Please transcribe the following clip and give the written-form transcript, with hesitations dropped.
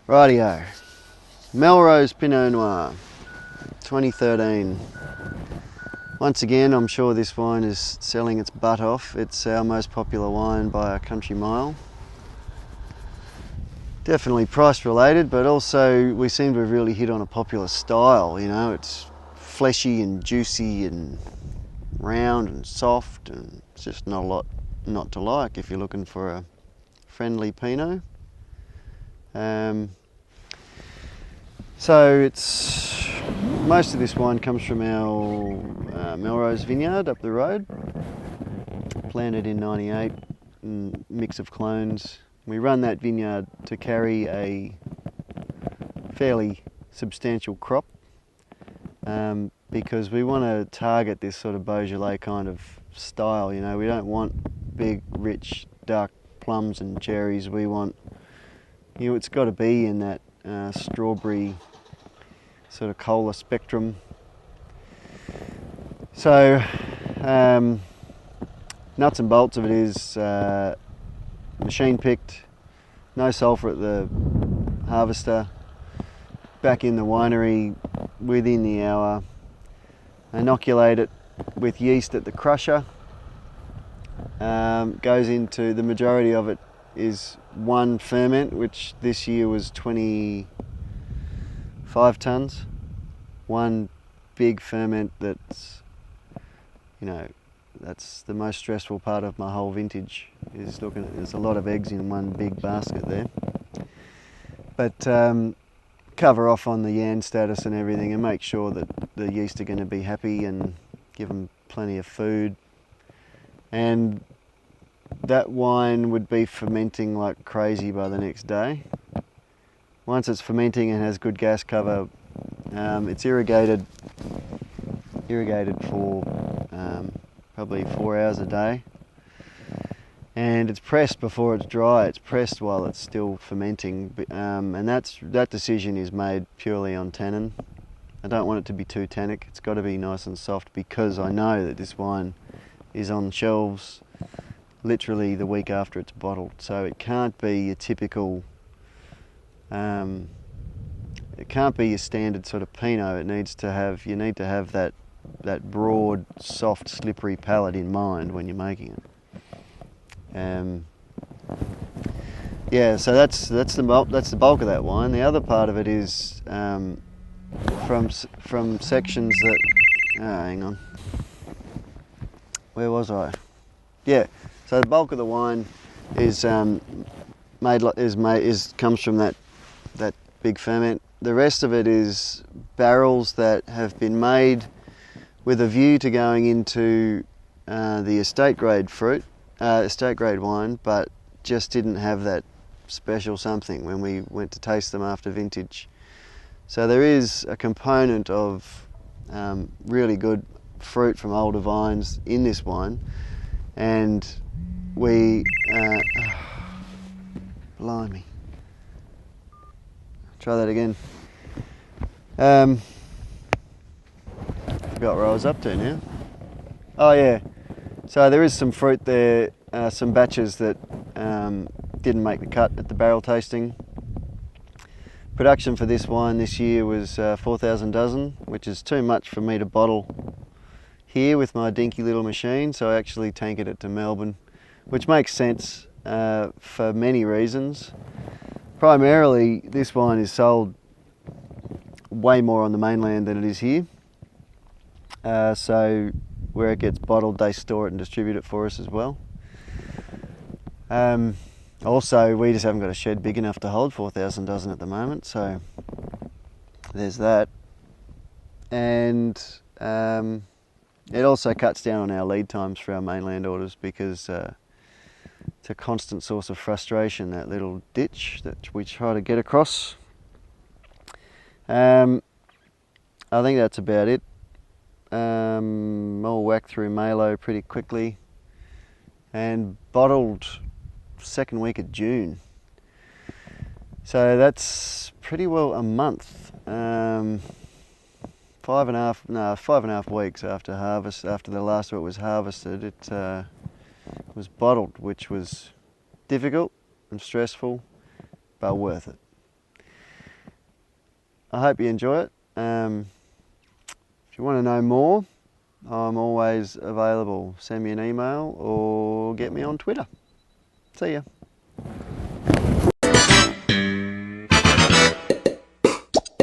Rightio, Melrose Pinot Noir, 2013. Once again, I'm sure this wine is selling its butt off. It's our most popular wine by a country mile. Definitely price related, but also we seem to have really hit on a popular style. You know, it's fleshy and juicy and round and soft, and it's just not a lot not to like if you're looking for a friendly Pinot. So it's most of this wine comes from our Melrose vineyard up the road, planted in '98, mix of clones. We run that vineyard to carry a fairly substantial crop because we want to target this sort of Beaujolais kind of style. You know, we don't want big, rich, dark plums and cherries. We want, you know, it's got to be in that strawberry sort of cola spectrum. So nuts and bolts of it is machine picked, no sulphur at the harvester, back in the winery within the hour, inoculate it with yeast at the crusher. Goes into, the majority of it is one ferment, which this year was 25 tonnes. One big ferment that's, you know, that's the most stressful part of my whole vintage, is looking at, there's a lot of eggs in one big basket there. But cover off on the yan status and everything and make sure that the yeast are going to be happy and give them plenty of food. And that wine would be fermenting like crazy by the next day. Once it's fermenting and has good gas cover, it's irrigated for probably 4 hours a day, and it's pressed before it's dry. It's pressed while it's still fermenting, and that decision is made purely on tannin. I don't want it to be too tannic. It's got to be nice and soft, because I know that this wine is on shelves literally the week after it's bottled, so it can't be your typical it can't be your standard sort of Pinot. It needs to have, you need to have that broad, soft, slippery palate in mind when you're making it. Yeah, so that's the bulk of that wine. The other part of it is from sections that, hang on, where was I? Yeah, so the bulk of the wine is comes from that big ferment. The rest of it is barrels that have been made with a view to going into the estate grade fruit, estate grade wine, but just didn't have that special something when we went to taste them after vintage. So there is a component of really good fruit from older vines in this wine, and we blimey. Try that again. Forgot where I was up to now. Oh yeah, so there is some fruit there, some batches that didn't make the cut at the barrel tasting. Production for this wine this year was 4,000 dozen, which is too much for me to bottle here with my dinky little machine, so I actually tanked it to Melbourne, which makes sense for many reasons. Primarily, this wine is sold way more on the mainland than it is here. So where it gets bottled, they store it and distribute it for us as well. Also, we just haven't got a shed big enough to hold 4,000 dozen at the moment, so there's that. And it also cuts down on our lead times for our mainland orders, because it's a constant source of frustration, that little ditch that we try to get across. I think that's about it. I'll whack through Malo pretty quickly, and bottled second week of June. So that's pretty well a month. 5.5 weeks after harvest, after the last of it was harvested, it was bottled, which was difficult and stressful, but worth it. I hope you enjoy it. If you want to know more, I'm always available. Send me an email or get me on Twitter. See ya.